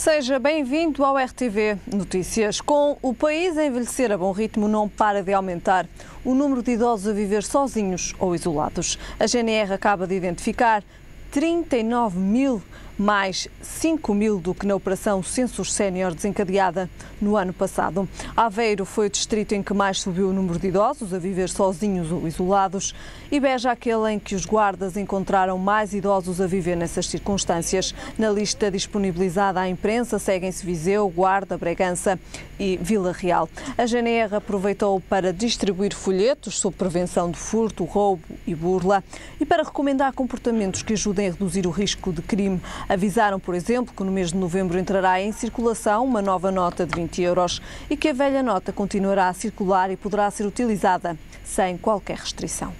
Seja bem-vindo ao RTV Notícias. Com o país a envelhecer a bom ritmo, não para de aumentar o número de idosos a viver sozinhos ou isolados. A GNR acaba de identificar 39 mil, mais 5 mil do que na Operação Census Sénior desencadeada no ano passado. Aveiro foi o distrito em que mais subiu o número de idosos a viver sozinhos ou isolados e Beja aquele em que os guardas encontraram mais idosos a viver nessas circunstâncias. Na lista disponibilizada à imprensa seguem-se Viseu, Guarda, Bragança e Vila Real. A GNR aproveitou para distribuir folhetos sobre prevenção de furto, roubo e burla e para recomendar comportamentos que ajudem a reduzir o risco de crime. Avisaram, por exemplo, que no mês de novembro entrará em circulação uma nova nota de 20 euros e que a velha nota continuará a circular e poderá ser utilizada sem qualquer restrição.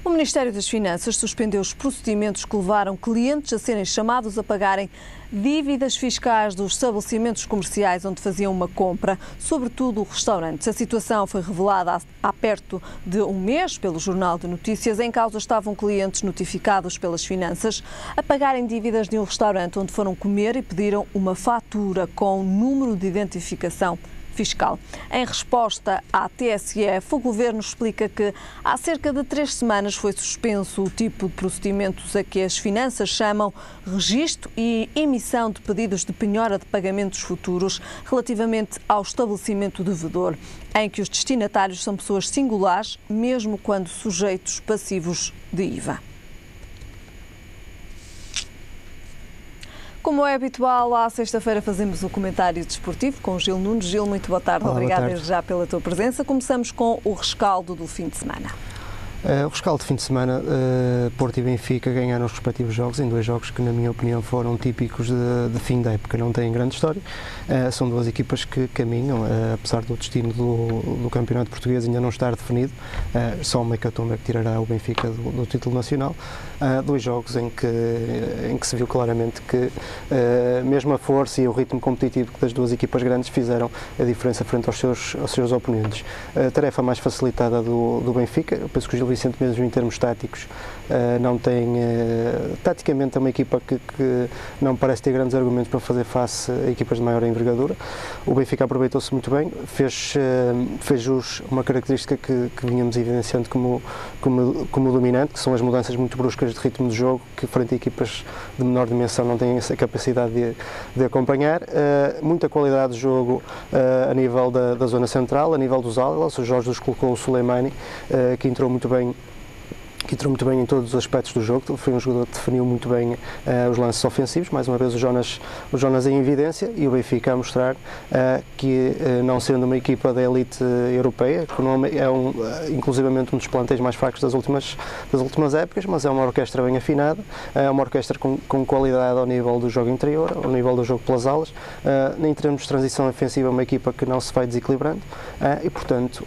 O Ministério das Finanças suspendeu os procedimentos que levaram clientes a serem chamados a pagarem dívidas fiscais dos estabelecimentos comerciais onde faziam uma compra, sobretudo restaurantes. A situação foi revelada há perto de um mês pelo Jornal de Notícias. Em causa estavam clientes notificados pelas finanças a pagarem dívidas de um restaurante onde foram comer e pediram uma fatura com número de identificação fiscal. Em resposta à TSF, o Governo explica que há cerca de 3 semanas foi suspenso o tipo de procedimentos a que as finanças chamam registro e emissão de pedidos de penhora de pagamentos futuros relativamente ao estabelecimento devedor, em que os destinatários são pessoas singulares, mesmo quando sujeitos passivos de IVA. Como é habitual, à sexta-feira fazemos o comentário desportivo com o Gil Nunes. Gil, muito boa tarde. Olá, Obrigada desde já pela tua presença. Começamos com o rescaldo do fim de semana. O rescaldo de fim de semana, Porto e Benfica ganharam os respectivos jogos, em 2 jogos que, na minha opinião, foram típicos de fim da época, não têm grande história. São 2 equipas que caminham, apesar do destino do campeonato português ainda não estar definido, só uma hecatombe que tirará o Benfica do título nacional. 2 jogos em que se viu claramente que mesmo a força e o ritmo competitivo das 2 equipas grandes fizeram a diferença frente aos seus oponentes. A tarefa mais facilitada do Benfica, eu penso que o Gil Vicente, mesmo em termos táticos, não tem, taticamente é uma equipa que não parece ter grandes argumentos para fazer face a equipas de maior envergadura. O Benfica aproveitou-se muito bem, fez jus uma característica que vinhamos evidenciando como dominante, que são as mudanças muito bruscas de ritmo de jogo, que frente a equipas de menor dimensão não têm essa capacidade de acompanhar. Muita qualidade de jogo a nível da zona central, a nível dos alas. O Jorge Jesus colocou o Soleimani, que entrou muito bem em todos os aspectos do jogo. Foi um jogador que definiu muito bem os lances ofensivos, mais uma vez o Jonas em evidência, e o Benfica a mostrar que, não sendo uma equipa da elite europeia, que é inclusivamente um dos plantéis mais fracos das últimas épocas, mas é uma orquestra bem afinada, é uma orquestra com qualidade ao nível do jogo interior, ao nível do jogo pelas alas, em termos de transição ofensiva, uma equipa que não se vai desequilibrando, e portanto,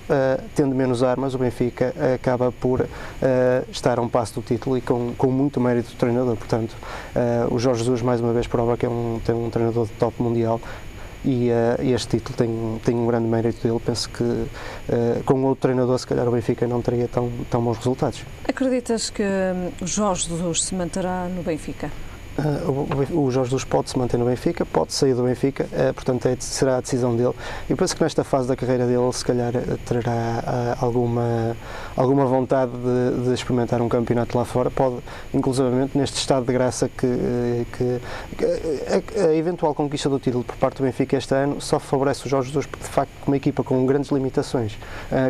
tendo menos armas, o Benfica acaba por estar a um passo do título e com muito mérito do treinador. Portanto, o Jorge Jesus mais uma vez prova que tem um treinador de top mundial e este título tem um grande mérito dele. Penso que com outro treinador se calhar o Benfica não teria tão bons resultados. Acreditas que o Jorge Jesus se manterá no Benfica? O Jorge Jesus pode se manter no Benfica, pode sair do Benfica, portanto será a decisão dele. Eu penso que nesta fase da carreira dele se calhar terá alguma vontade de experimentar um campeonato lá fora. Pode, inclusivamente neste estado de graça que a eventual conquista do título por parte do Benfica este ano só favorece o Jorge Jesus, porque de facto uma equipa com grandes limitações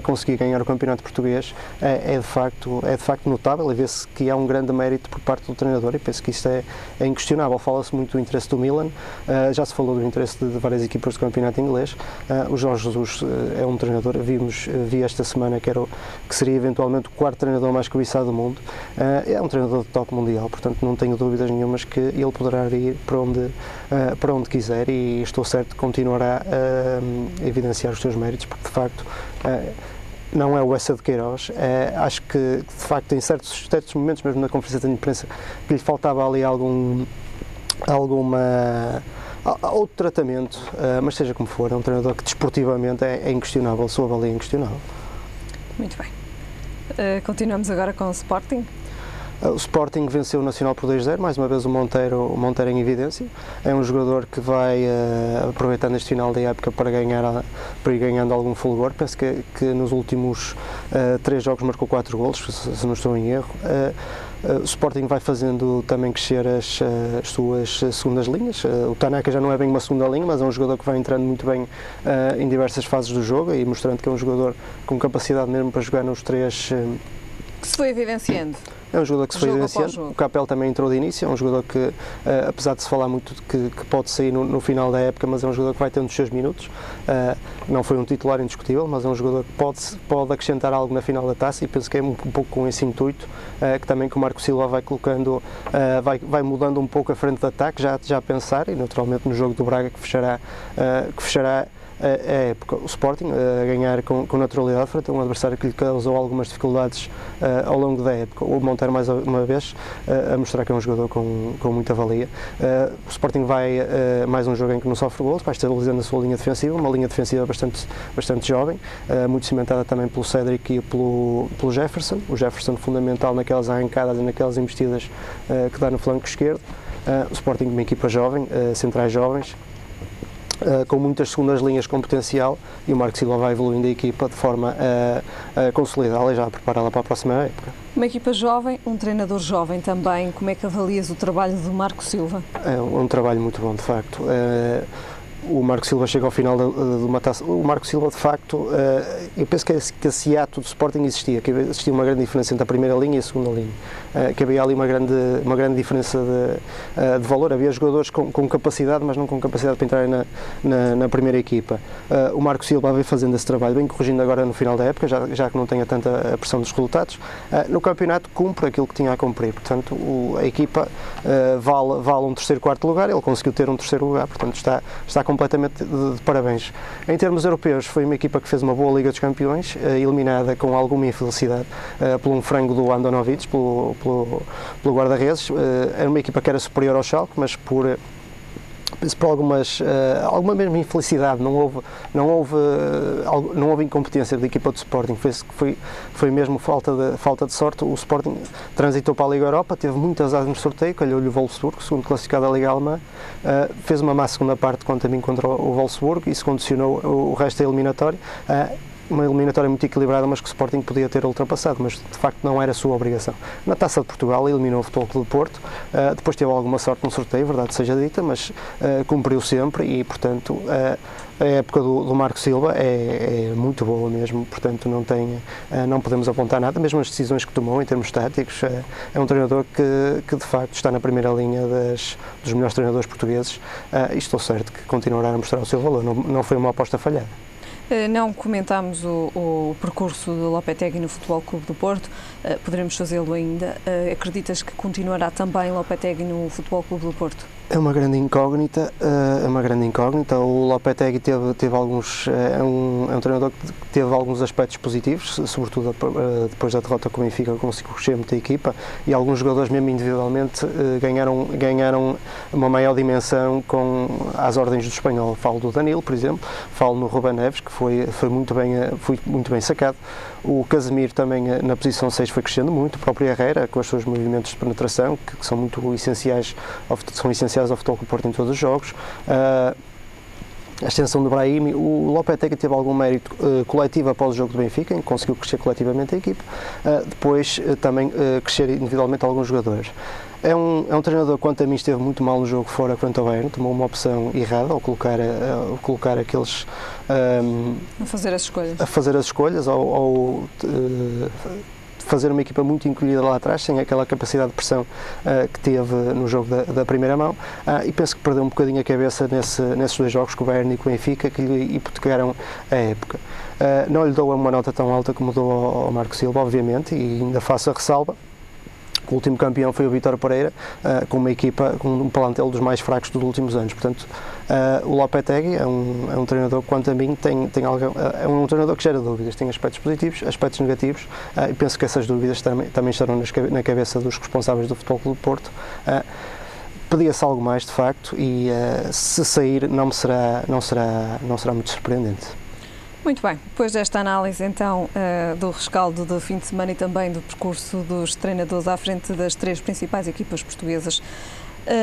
conseguir ganhar o campeonato português é de facto notável, e vê-se que há um grande mérito por parte do treinador, e penso que isto é inquestionável. Fala-se muito do interesse do Milan, já se falou do interesse de várias equipas do campeonato inglês. O Jorge Jesus é um treinador, vi esta semana que seria eventualmente o 4º treinador mais cobiçado do mundo. É um treinador de top mundial, portanto não tenho dúvidas nenhumas que ele poderá ir para onde quiser, e estou certo que continuará a evidenciar os seus méritos, porque de facto não é o Essa de Queiroz. Acho que de facto em certos momentos, mesmo na conferência de imprensa, que lhe faltava ali outro tratamento, mas seja como for, é um treinador que desportivamente é inquestionável, sua valia é inquestionável. Muito bem. Continuamos agora com o Sporting. O Sporting venceu o Nacional por 2-0, mais uma vez o Monteiro em evidência. É um jogador que vai aproveitando este final da época para ir ganhando algum fulgor. Penso que nos últimos 3 jogos marcou 4 golos, se não estou em erro. O Sporting vai fazendo também crescer as suas segundas linhas. O Tanaka já não é bem uma segunda linha, mas é um jogador que vai entrando muito bem em diversas fases do jogo e mostrando que é um jogador com capacidade mesmo para jogar nos 3. Que se foi evidenciando. É um jogador que se foi evidenciando. O Capel também entrou de início, é um jogador que, apesar de se falar muito que pode sair no final da época, mas é um jogador que vai tendo os seus minutos. Não foi um titular indiscutível, mas é um jogador que pode acrescentar algo na final da taça e penso que é um pouco com esse intuito que o Marco Silva vai colocando, vai mudando um pouco a frente de ataque, já a pensar, e naturalmente no jogo do Braga que fechará a época, o Sporting a ganhar com naturalidade frente a um adversário que lhe causou algumas dificuldades ao longo da época. O Monteiro mais uma vez a mostrar que é um jogador com muita valia. O Sporting vai mais um jogo em que não sofre golos, vai estabilizando a sua linha defensiva, uma linha defensiva bastante jovem, muito cimentada também pelo Cédric e pelo Jefferson. O Jefferson fundamental naquelas arrancadas e naquelas investidas que dá no flanco esquerdo. O Sporting uma equipa jovem, centrais jovens, com muitas segundas linhas com potencial, e o Marco Silva vai evoluindo a equipa de forma a consolidá-la e já a prepará-la para a próxima época. Uma equipa jovem, um treinador jovem também, como é que avalias o trabalho do Marco Silva? É um trabalho muito bom, de facto. O Marco Silva chega ao final de uma taça. O Marco Silva, de facto, eu penso que esse ato do Sporting existia uma grande diferença entre a primeira linha e a segunda linha, que havia ali uma grande diferença de valor. Havia jogadores com capacidade, mas não com capacidade para entrarem na primeira equipa. O Marco Silva vem fazendo esse trabalho, bem corrigindo agora no final da época, já que não tenha tanta a pressão dos resultados. No campeonato cumpre aquilo que tinha a cumprir, portanto a equipa vale um terceiro, quarto lugar, ele conseguiu ter um terceiro lugar, portanto está completamente de parabéns. Em termos europeus, foi uma equipa que fez uma boa Liga dos Campeões, eliminada com alguma infelicidade por um frango do Andanovic, pelo guarda-redes. Era uma equipa que era superior ao Schalke, mas por alguma mesmo infelicidade, não houve incompetência da equipa do Sporting, foi mesmo falta de sorte. O Sporting transitou para a Liga Europa, teve muitas asas no sorteio, calhou-lhe o Wolfsburg, segundo classificado da Liga Alemã, fez uma má segunda parte contra o Wolfsburg, e isso condicionou o resto da eliminatória. Uma eliminatória muito equilibrada, mas que o Sporting podia ter ultrapassado, mas de facto não era a sua obrigação. Na Taça de Portugal eliminou o Futebol Clube do Porto, depois teve alguma sorte no sorteio, verdade seja dita, mas cumpriu sempre e, portanto, a época do Marco Silva é muito boa mesmo, portanto não podemos apontar nada, mesmo as decisões que tomou em termos táticos. É um treinador que de facto está na primeira linha dos melhores treinadores portugueses, e estou certo que continuará a mostrar o seu valor, não foi uma aposta falhada. Não comentámos o percurso do Lopetegui no Futebol Clube do Porto, poderemos fazê-lo ainda. Acreditas que continuará também Lopetegui no Futebol Clube do Porto? É uma grande incógnita, O Lopetegui teve alguns, é um treinador que teve alguns aspectos positivos, sobretudo depois da derrota com o Benfica, conseguiu crescer muito a equipa, e alguns jogadores mesmo individualmente ganharam uma maior dimensão às ordens do espanhol. Falo do Danilo, por exemplo, falo no Ruben Neves, que foi muito bem sacado. O Casemiro também na posição 6 foi crescendo muito, o próprio Herrera com os seus movimentos de penetração, que são muito essenciais ao Futebol Clube do Porto em todos os jogos. A extensão do Brahimi. O Lopetegui teve algum mérito coletivo após o jogo do Benfica, em que conseguiu crescer coletivamente a equipe, depois também crescer individualmente alguns jogadores. É um treinador, quanto a mim, esteve muito mal no jogo fora quanto ao Bayern, tomou uma opção errada ao colocar aqueles... A fazer as escolhas, ao fazer uma equipa muito encolhida lá atrás, sem aquela capacidade de pressão que teve no jogo da primeira mão, e penso que perdeu um bocadinho a cabeça nesses 2 jogos com o Bayern e com o Benfica, que lhe hipotecaram a época. Não lhe dou uma nota tão alta como dou ao Marco Silva, obviamente, e ainda faço a ressalva. O último campeão foi o Vítor Pereira, com uma equipa, com um plantel dos mais fracos dos últimos anos. Portanto, o Lopetegui é um treinador que, quanto a mim, é um treinador que gera dúvidas. Tem aspectos positivos, aspectos negativos, e penso que essas dúvidas também estarão na cabeça dos responsáveis do Futebol Clube do Porto. Pedia-se algo mais, de facto, e se sair não será muito surpreendente. Muito bem, depois desta análise então do rescaldo do fim de semana e também do percurso dos treinadores à frente das 3 principais equipas portuguesas,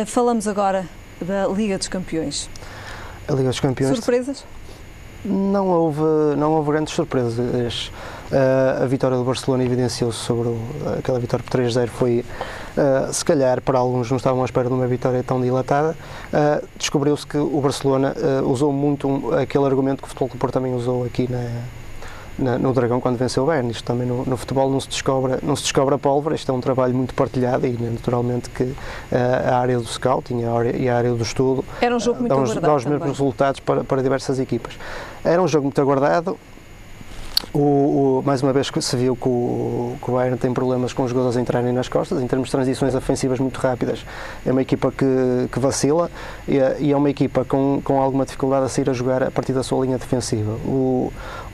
falamos agora da Liga dos Campeões. A Liga dos Campeões... Surpresas? Não houve grandes surpresas. A vitória do Barcelona evidenciou-se sobre aquela vitória por 3-0, foi, se calhar, para alguns não estavam à espera de uma vitória tão dilatada. Descobriu-se que o Barcelona usou muito aquele argumento que o Futebol Clube do Porto também usou aqui no Dragão quando venceu o Bayern. Isto também no futebol não se descobre a pólvora, isto é um trabalho muito partilhado e naturalmente que a área do scouting e a área do estudo era um jogo muito aguardado, dá os mesmos resultados para diversas equipas. Era um jogo muito aguardado. Mais uma vez se viu que o Bayern tem problemas com os jogadores a entrarem nas costas, em termos de transições ofensivas muito rápidas. É uma equipa que vacila e é uma equipa com alguma dificuldade a sair a jogar a partir da sua linha defensiva.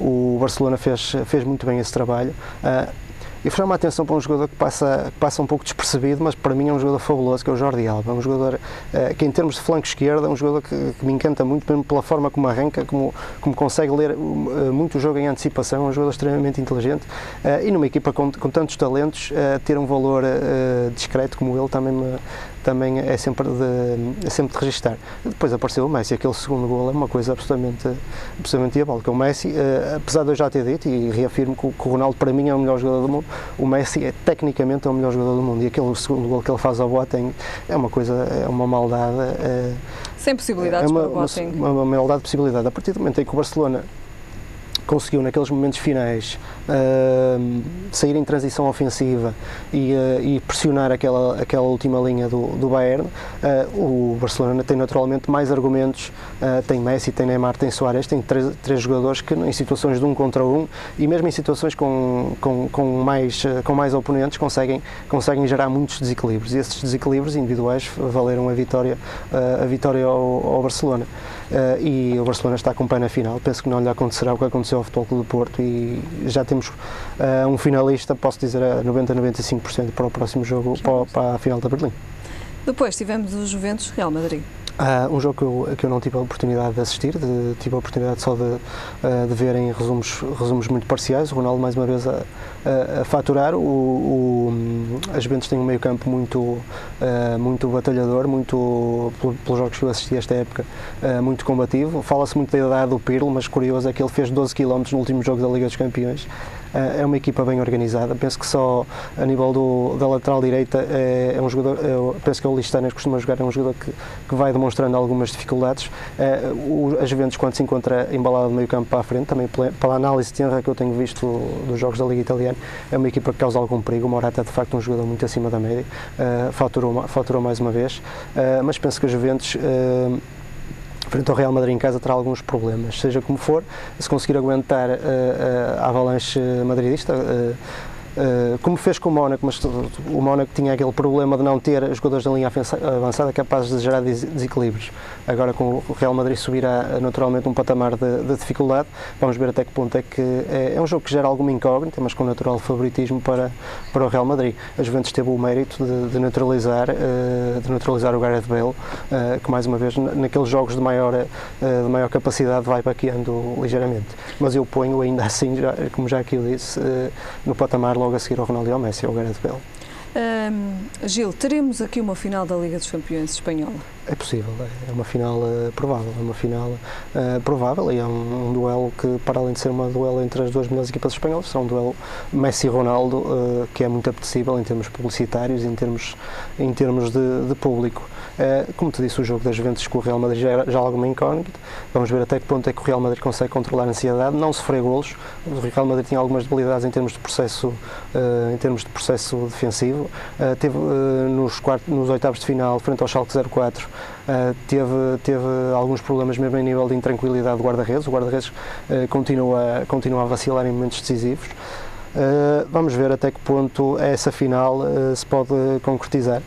O Barcelona fez muito bem esse trabalho. E chamo a atenção para um jogador que passa um pouco despercebido, mas para mim é um jogador fabuloso, que é o Jordi Alba. É um jogador que, em termos de flanco esquerdo, é um jogador que me encanta muito, mesmo pela forma como arranca, como consegue ler muito o jogo em antecipação. É um jogador extremamente inteligente e numa equipa com tantos talentos, ter um valor discreto como ele também é sempre de registar. Depois apareceu o Messi, aquele segundo gol é uma coisa absolutamente diabólica. O Messi, apesar de eu já ter dito e reafirmo que o Ronaldo para mim é o melhor jogador do mundo, o Messi é tecnicamente o melhor jogador do mundo e aquele segundo gol que ele faz ao Boateng é uma maldade. Sem possibilidades para o Boateng. Uma maldade de possibilidade. A partir do momento em que o Barcelona conseguiu naqueles momentos finais sair em transição ofensiva e pressionar aquela última linha do Bayern, o Barcelona tem naturalmente mais argumentos, tem Messi, tem Neymar, tem Suárez, tem três jogadores que em situações de 1 contra 1 e mesmo em situações com mais oponentes conseguem gerar muitos desequilíbrios e esses desequilíbrios individuais valeram a vitória ao Barcelona. E o Barcelona está com o pé na final, penso que não lhe acontecerá o que aconteceu ao Futebol Clube do Porto e já temos um finalista, posso dizer a 90-95% para o próximo jogo, para a final da Berlim. Depois tivemos o Juventus Real Madrid. Um jogo que eu não tive a oportunidade de assistir, tive a oportunidade só de ver em resumos muito parciais. O Ronaldo mais uma vez a faturar. A Juventus tem um meio campo muito batalhador, pelos jogos que eu assisti esta época, muito combativo. Fala-se muito da idade do Pirlo, mas curioso é que ele fez 12 km no último jogo da Liga dos Campeões. É uma equipa bem organizada, penso que só a nível da lateral direita é um jogador, penso que o Listanes costuma jogar, é um jogador que vai demonstrando algumas dificuldades. A Juventus, quando se encontra embalada do meio campo para a frente, também pela análise tenra que eu tenho visto dos jogos da Liga Italiana, é uma equipa que causa algum perigo. O Morata é de facto um jogador muito acima da média, faturou mais uma vez, mas penso que a Juventus frente ao Real Madrid em casa terá alguns problemas, seja como for, se conseguir aguentar a avalanche madridista, como fez com o Mónaco, mas o Mónaco tinha aquele problema de não ter jogadores da linha avançada capazes de gerar desequilíbrios. Agora, com o Real Madrid subirá naturalmente um patamar de dificuldade, vamos ver até que ponto é que é um jogo que gera alguma incógnita, mas com natural favoritismo para o Real Madrid. A Juventus teve o mérito de neutralizar o Gareth Bale, que mais uma vez naqueles jogos de maior capacidade vai baqueando ligeiramente. Mas eu ponho ainda assim, como já aqui eu disse, no patamar logo a seguir ao Ronaldo e ao Messi, ao Gareth Bale. Gil, teremos aqui uma final da Liga dos Campeões espanhola? É possível, é uma final provável, e é um duelo que, para além de ser um duelo entre as duas melhores equipas espanholas, será um duelo Messi-Ronaldo, que é muito apetecível em termos publicitários e em termos de público. Como te disse, o jogo das Juventus com o Real Madrid já é alguma incógnita. Vamos ver até que ponto é que o Real Madrid consegue controlar a ansiedade, não sofrer golos. O Real Madrid tinha algumas debilidades em termos de processo defensivo. Teve nos oitavos de final, frente ao Schalke 04, teve alguns problemas mesmo em nível de intranquilidade do guarda-redes. O guarda-redes continua a vacilar em momentos decisivos. Vamos ver até que ponto essa final se pode concretizar.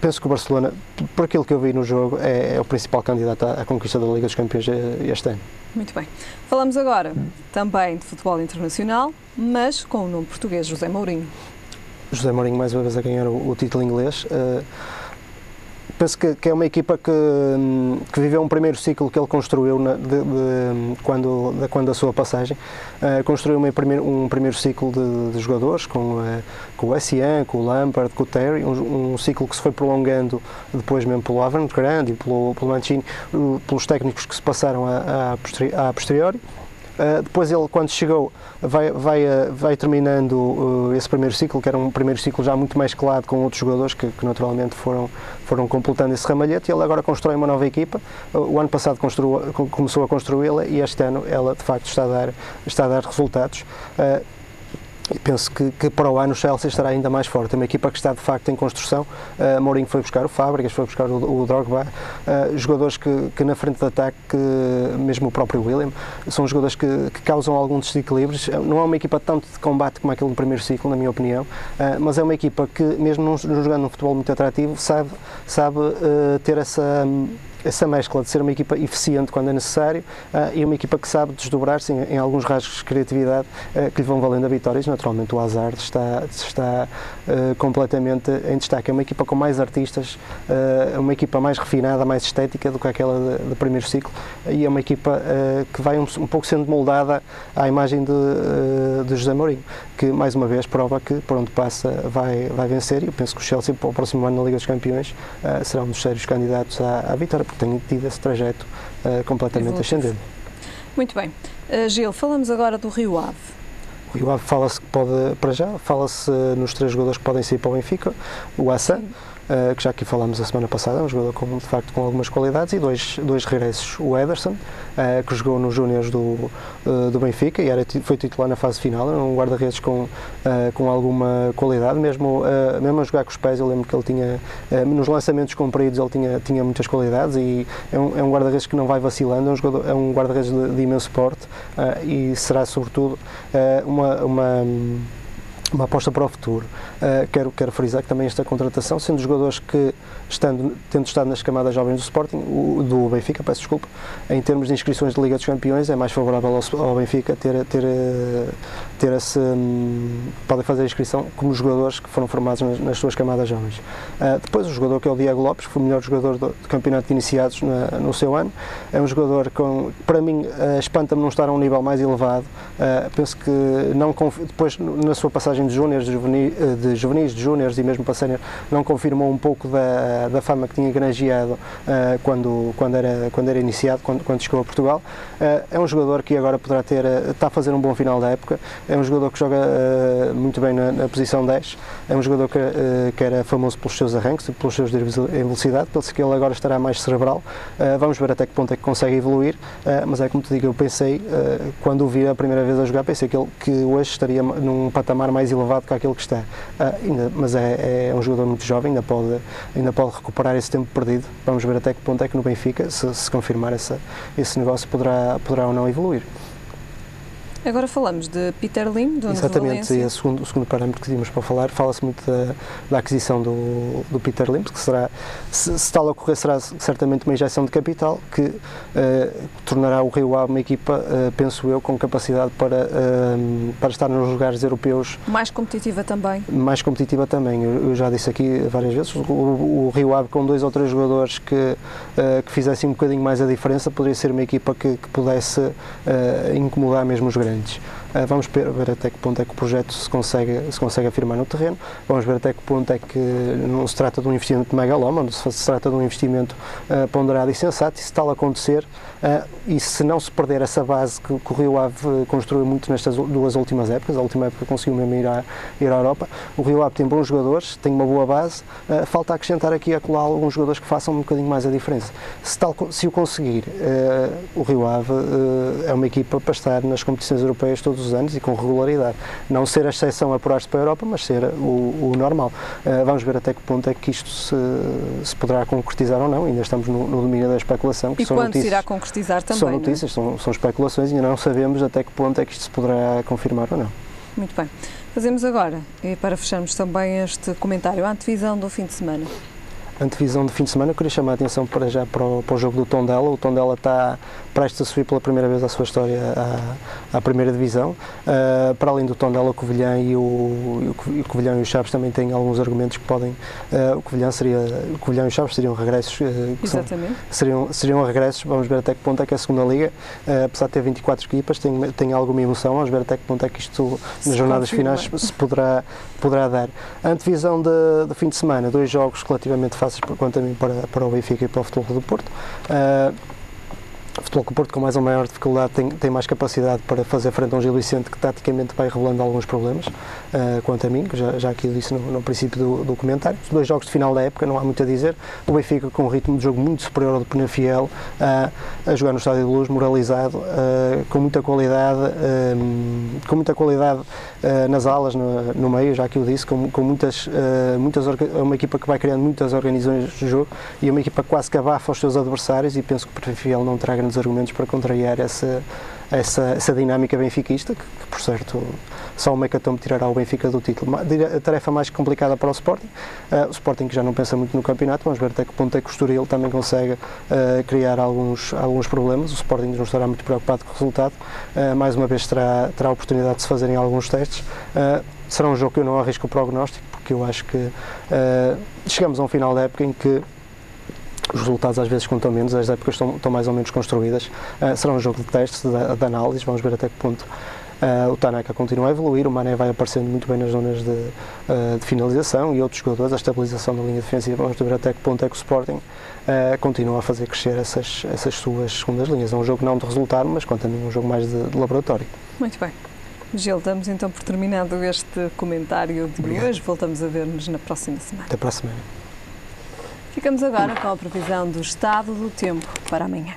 Penso que o Barcelona, por aquilo que eu vi no jogo, é o principal candidato à conquista da Liga dos Campeões este ano. Muito bem. Falamos agora também de futebol internacional, mas com o nome português, José Mourinho. José Mourinho mais uma vez a ganhar o título inglês. penso que é uma equipa que viveu um primeiro ciclo que ele construiu quando a sua passagem. Construiu um primeiro ciclo de jogadores com o Essien, com o Lampard, com o Terry, um ciclo que se foi prolongando depois mesmo pelo Avantgrande e pelo Mancini, pelos técnicos que se passaram a posteriori. Depois ele, quando chegou, vai terminando esse primeiro ciclo, que era um primeiro ciclo já muito mais claro, com outros jogadores que naturalmente foram completando esse ramalhete, e ele agora constrói uma nova equipa. O ano passado começou a construí-la, e este ano ela de facto está a dar resultados. E penso que para o ano o Chelsea estará ainda mais forte. É uma equipa que está de facto em construção. Mourinho foi buscar o Fábricas, foi buscar o Drogba, jogadores que na frente de ataque, mesmo o próprio William, são jogadores que causam alguns desequilíbrios. Não é uma equipa tanto de combate como aquele do primeiro ciclo, na minha opinião, mas é uma equipa que, mesmo não jogando um futebol muito atrativo, sabe ter essa mescla de ser uma equipa eficiente quando é necessário, e uma equipa que sabe desdobrar-se em alguns rasgos de criatividade que lhe vão valendo a vitórias. Naturalmente o Hazard está completamente em destaque. É uma equipa com mais artistas, uma equipa mais refinada, mais estética do que aquela do primeiro ciclo, e é uma equipa que vai um pouco sendo moldada à imagem de José Mourinho, que mais uma vez prova que por onde passa vai vencer, e eu penso que o Chelsea para o próximo ano na Liga dos Campeões será um dos sérios candidatos à vitória, porque tem tido esse trajeto completamente ascendente. Muito bem. Gil, falamos agora do Rio Ave. O Rio Ave fala-se nos 3 jogadores que podem sair para o Benfica: o Hassan, que já aqui falámos a semana passada, um jogador de facto com algumas qualidades, e dois regressos: o Ederson, que jogou nos Júniores do Benfica e foi titular na fase final, um guarda-redes com alguma qualidade, mesmo a jogar com os pés. Eu lembro que ele tinha, nos lançamentos compridos, ele tinha muitas qualidades, e é um guarda-redes que não vai vacilando, é um guarda-redes de imenso porte, e será sobretudo uma aposta para o futuro. Quero frisar que também esta contratação, sendo jogadores que, tendo estado nas camadas jovens do Sporting, do Benfica, peço desculpa, em termos de inscrições de Liga dos Campeões, é mais favorável ao Benfica ter esse... podem fazer a inscrição como jogadores que foram formados nas suas camadas jovens. Depois o jogador, que é o Diego Lopes, foi o melhor jogador do campeonato de iniciados no seu ano. É um jogador para mim, espanta-me não estar a um nível mais elevado. Penso que depois, na sua passagem de júniores, de juvenis, de júniores e mesmo para sénior, não confirmou um pouco da fama que tinha granjeado quando era iniciado, quando chegou a Portugal. É um jogador que agora está a fazer um bom final da época. É um jogador que joga muito bem na posição 10. É um jogador que era famoso pelos seus arranques, pelos seus dribles em velocidade. Penso que ele agora estará mais cerebral. Vamos ver até que ponto é que consegue evoluir, mas é como te digo, eu pensei, quando o vi a primeira vez a jogar, pensei que hoje estaria num patamar mais elevado que aquele que está. Mas é um jogador muito jovem, ainda pode recuperar esse tempo perdido. Vamos ver até que ponto é que no Benfica, se confirmar esse negócio, poderá ou não evoluir. Agora falamos de Peter Lim, do Exatamente, e o segundo parâmetro que tínhamos para falar, fala-se muito da aquisição do Peter Lim, que será, se tal ocorrer, será certamente uma injeção de capital que tornará o Rio Ave uma equipa, penso eu, com capacidade para estar nos lugares europeus. Mais competitiva também. Mais competitiva também. Eu já disse aqui várias vezes, o Rio Ave, com 2 ou 3 jogadores que fizessem um bocadinho mais a diferença, poderia ser uma equipa que pudesse incomodar mesmo os grandes. Vamos ver até que ponto é que o projeto se consegue afirmar no terreno. Vamos ver até que ponto é que não se trata de um investimento megalómano, se trata de um investimento ponderado e sensato, e se tal acontecer, e se não se perder essa base que o Rio Ave construiu muito nestas 2 últimas épocas. A última época conseguiu mesmo ir à Europa. O Rio Ave tem bons jogadores, tem uma boa base, falta acrescentar aqui e acolá alguns jogadores que façam um bocadinho mais a diferença. Se o conseguir, o Rio Ave é uma equipa para estar nas competições europeias todos os anos e com regularidade. Não ser a exceção a apurar-se para a Europa, mas ser o normal. Vamos ver até que ponto é que isto se poderá concretizar ou não. Ainda estamos no domínio da especulação. E quando se irá concretizar também? São notícias, são especulações, e ainda não sabemos até que ponto é que isto se poderá confirmar ou não. Muito bem. Fazemos agora, e para fecharmos também este comentário, a antevisão do fim de semana. Antevisão de fim de semana, eu queria chamar a atenção para o jogo do Tondela. O Tondela está prestes a subir pela primeira vez à sua história à primeira divisão. Para além do Tondela, o Covilhã e o Chaves também têm alguns argumentos que podem... O Covilhã e o Chaves seriam regressos. Exatamente. Seriam regressos. Vamos ver até que ponto é que a segunda Liga, apesar de ter 24 equipas, tem alguma emoção. Vamos ver até que ponto é que isto, nas jornadas finais, se poderá dar. A antevisão de fim de semana, 2 jogos relativamente fáceis, quanto a mim, para o Benfica e para o Futebol Clube do Porto. O Futebol Clube do Porto, com mais ou maior dificuldade, tem mais capacidade para fazer frente a um Gil Vicente que taticamente vai revelando alguns problemas, quanto a mim, que já aqui eu disse no princípio do comentário. Os 2 jogos de final da época, não há muito a dizer. O Benfica com um ritmo de jogo muito superior ao do Penafiel, a jogar no Estádio de Luz, moralizado, com muita qualidade nas alas, no meio, já que eu disse, com uma equipa que vai criando muitas organizações de jogo e uma equipa que quase que abafa os seus adversários, e penso que o Penafiel não terá grandes argumentos para contrariar essa dinâmica benfiquista, que por certo só o hecatombe tirará o Benfica do título. A tarefa mais complicada para o Sporting, o Sporting que já não pensa muito no campeonato. Vamos ver até que ponto é que o Estoril também consegue criar alguns problemas. O Sporting não estará muito preocupado com o resultado, mais uma vez terá a oportunidade de se fazerem alguns testes. Será um jogo que eu não arrisco o prognóstico, porque eu acho que chegamos a um final da época em que os resultados às vezes contam menos, as épocas estão mais ou menos construídas. Será um jogo de testes, de análise. Vamos ver até que ponto o Tanaka continua a evoluir, o Mané vai aparecendo muito bem nas zonas de finalização, e outros jogadores, a estabilização da linha defensiva. Vamos ver até que ponto é que o Sporting continua a fazer crescer essas suas segundas linhas. É um jogo não de resultado, mas quanto a mim um jogo mais de laboratório. Muito bem. Gil, damos então por terminado este comentário de hoje. Voltamos a ver-nos na próxima semana. Até para a semana. Ficamos agora com a previsão do estado do tempo para amanhã.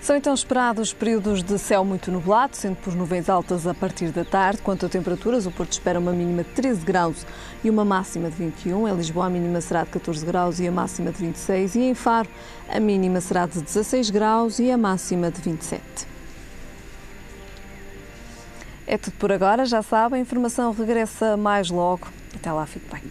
São então esperados períodos de céu muito nublado, sendo por nuvens altas a partir da tarde. Quanto a temperaturas, o Porto espera uma mínima de 13 graus e uma máxima de 21. Em Lisboa, a mínima será de 14 graus e a máxima de 26. E em Faro, a mínima será de 16 graus e a máxima de 27. É tudo por agora, já sabem, a informação regressa mais logo. Até lá, fique bem.